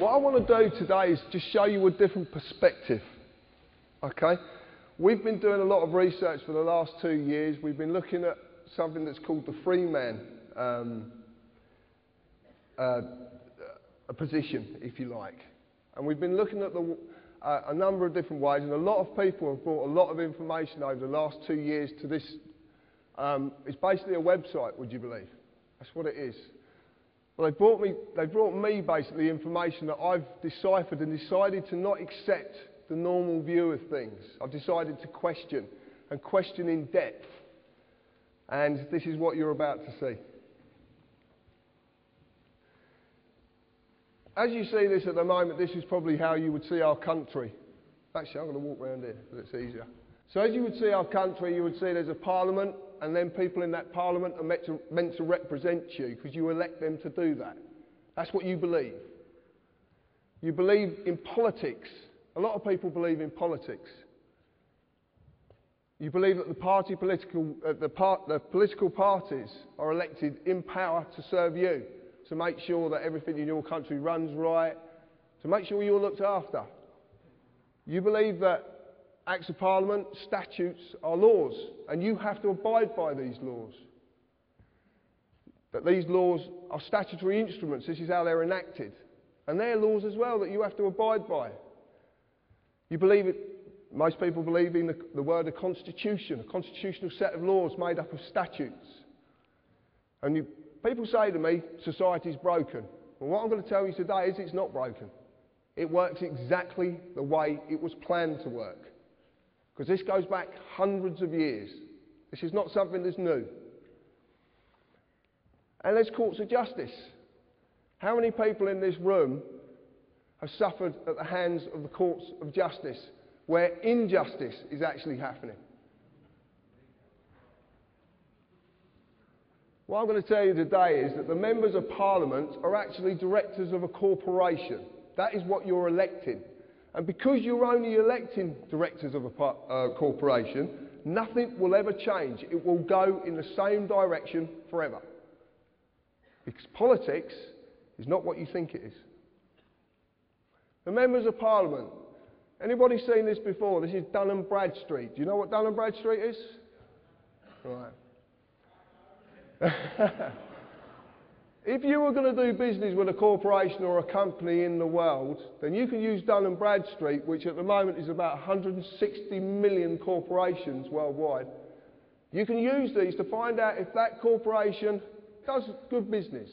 What I want to do today is just show you a different perspective, okay? We've been doing a lot of research for the last 2 years. We've been looking at something that's called the Freeman a position, if you like. And we've been looking at a number of different ways, and a lot of people have brought a lot of information over the last 2 years to this. It's basically a website, would you believe? That's what it is. Well, they brought me basically information that I've deciphered and decided to not accept the normal view of things. I've decided to question, and question in depth. And this is what you're about to see. As you see this at the moment, this is probably how you would see our country. Actually, I'm going to walk around here, so it's easier. So as you would see our country, you would see there's a parliament, and then people in that parliament are meant to represent you, because you elect them to do that. That's what you believe. You believe in politics. A lot of people believe in politics. You believe that the political parties are elected in power to serve you, to make sure that everything in your country runs right, to make sure you're looked after. You believe that Acts of Parliament, statutes are laws, and you have to abide by these laws. That these laws are statutory instruments, this is how they're enacted. And they're laws as well that you have to abide by. You believe it, most people believe in the word a constitution, a constitutional set of laws made up of statutes. And people say to me, society's broken. Well, what I'm going to tell you today is it's not broken. It works exactly the way it was planned to work. Because this goes back hundreds of years. This is not something that's new. And there's courts of justice. How many people in this room have suffered at the hands of the courts of justice where injustice is actually happening? What I'm going to tell you today is that the members of Parliament are actually directors of a corporation. That is what you're electing. And because you're only electing directors of a corporation, nothing will ever change. It will go in the same direction forever. Because politics is not what you think it is. The members of Parliament. Anybody seen this before? This is Dun & Bradstreet. Do you know what Dun & Bradstreet is? Right. If you were going to do business with a corporation or a company in the world, then you can use Dun & Bradstreet, which at the moment is about 160 million corporations worldwide. You can use these to find out if that corporation does good business.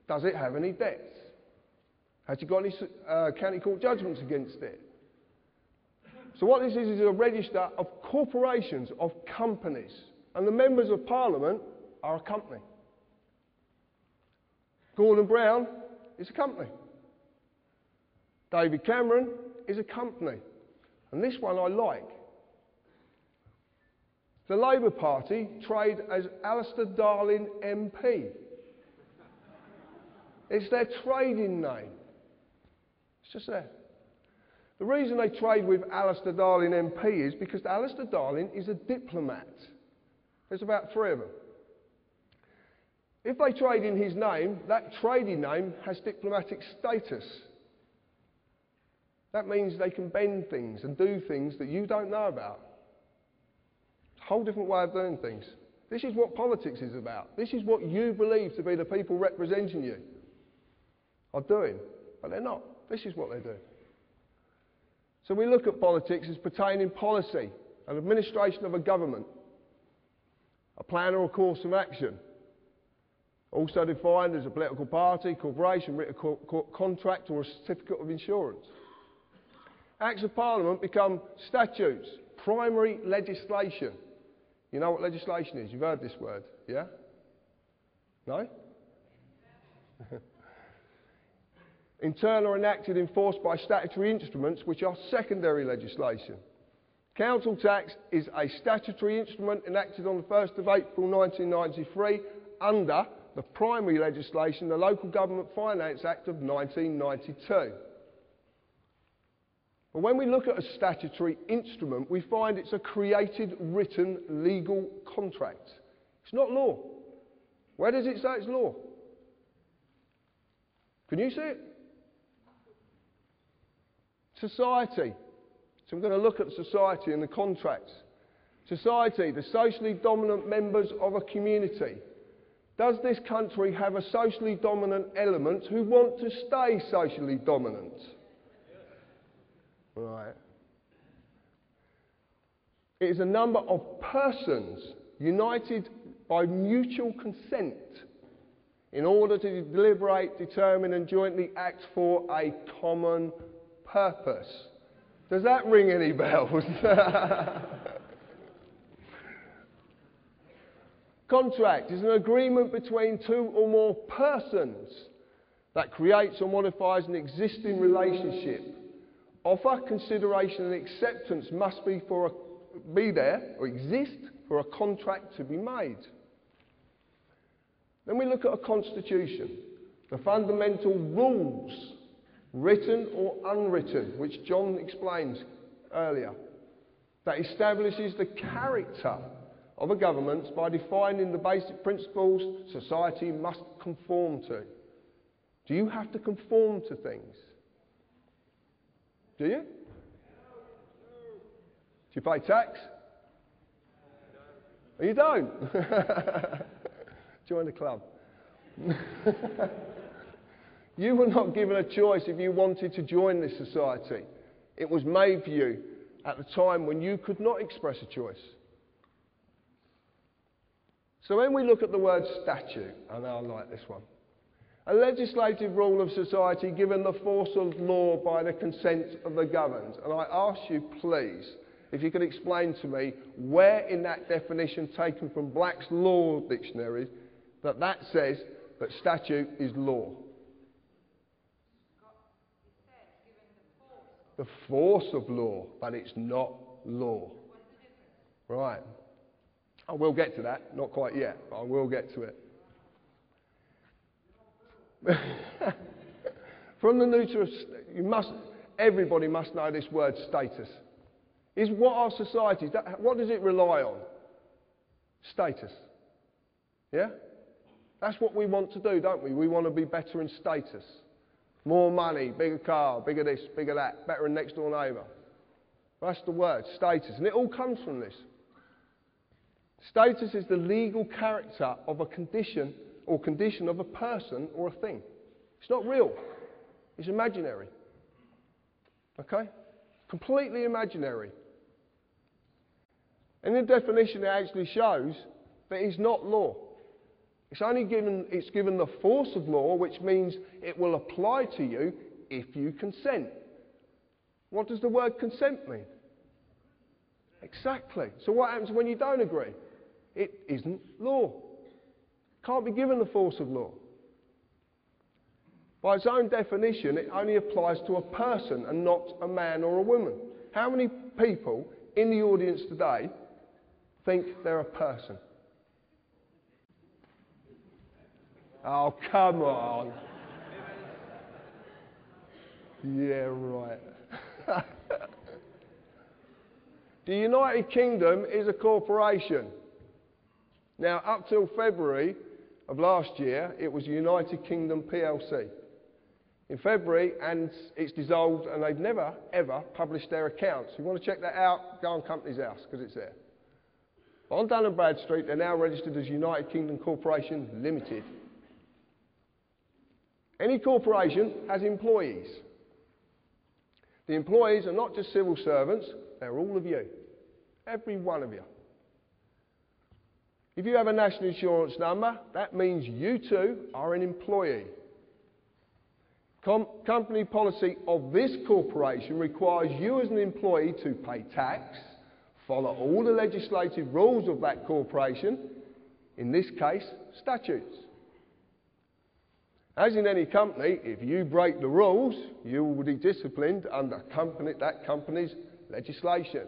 Does it have any debts? Has it got any county court judgments against it? So what this is a register of corporations, of companies. And the members of Parliament are a company. Gordon Brown is a company. David Cameron is a company. And this one I like. The Labour Party trade as Alistair Darling MP. It's their trading name. It's just there. The reason they trade with Alistair Darling MP is because Alistair Darling is a diplomat. There's about 3 of them. If they trade in his name, that trading name has diplomatic status. That means they can bend things and do things that you don't know about. It's a whole different way of doing things. This is what politics is about. This is what you believe to be the people representing you are doing, but they're not. This is what they do. So we look at politics as pertaining policy, an administration of a government, a plan or a course of action. Also defined as a political party, corporation, written contract or a certificate of insurance. Acts of Parliament become statutes, primary legislation. You know what legislation is? You've heard this word, yeah? No? Internal enacted enforced by statutory instruments which are secondary legislation. Council tax is a statutory instrument enacted on the 1st of April 1993 under the primary legislation, the Local Government Finance Act of 1992. But when we look at a statutory instrument, we find it's a created, written, legal contract. It's not law. Where does it say it's law? Can you see it? Society. So I'm going to look at society and the contracts. Society, the socially dominant members of a community. Does this country have a socially dominant element who want to stay socially dominant? Right. It is a number of persons united by mutual consent in order to deliberate, determine and jointly act for a common purpose. Does that ring any bells? Contract is an agreement between two or more persons that creates or modifies an existing relationship. Offer, consideration and acceptance must be there or exist for a contract to be made. Then we look at a constitution, the fundamental rules, written or unwritten, which John explained earlier, that establishes the character of a government by defining the basic principles society must conform to. Do you have to conform to things? Do you? Do you pay tax? No. You don't? Join the club. You were not given a choice if you wanted to join this society. It was made for you at the time when you could not express a choice. So when we look at the word statute, I know I like this one, a legislative rule of society given the force of law by the consent of the governed. And I ask you, please, if you could explain to me where in that definition taken from Black's Law Dictionary that says that statute is law. The force of law, but it's not law. Right. I will get to that, not quite yet, but I will get to it. From the everybody must know this word status. Is what our society, what does it rely on? Status. Yeah? That's what we want to do, don't we? We want to be better in status. More money, bigger car, bigger this, bigger that, better than next door neighbour. That's the word, status. And it all comes from this. Status is the legal character of a condition or condition of a person or a thing. It's not real. It's imaginary. Okay? Completely imaginary. And in the definition it actually shows that it's not law. It's given the force of law, which means it will apply to you if you consent. What does the word consent mean? Exactly. So what happens when you don't agree? It isn't law. Can't be given the force of law. By its own definition, it only applies to a person and not a man or a woman. How many people in the audience today think they're a person? Oh, come on. Yeah, right. The United Kingdom is a corporation. Now, up till February of last year, it was United Kingdom PLC. In February, and it's dissolved, and they've never, ever published their accounts. If you want to check that out, go on Companies House, because it's there. But on Dun & Bradstreet, they're now registered as United Kingdom Corporation Limited. Any corporation has employees. The employees are not just civil servants, they're all of you. Every one of you. If you have a national insurance number, that means you too are an employee. Company policy of this corporation requires you as an employee to pay tax, follow all the legislative rules of that corporation, in this case, statutes. As in any company, if you break the rules, you will be disciplined under that company's legislation.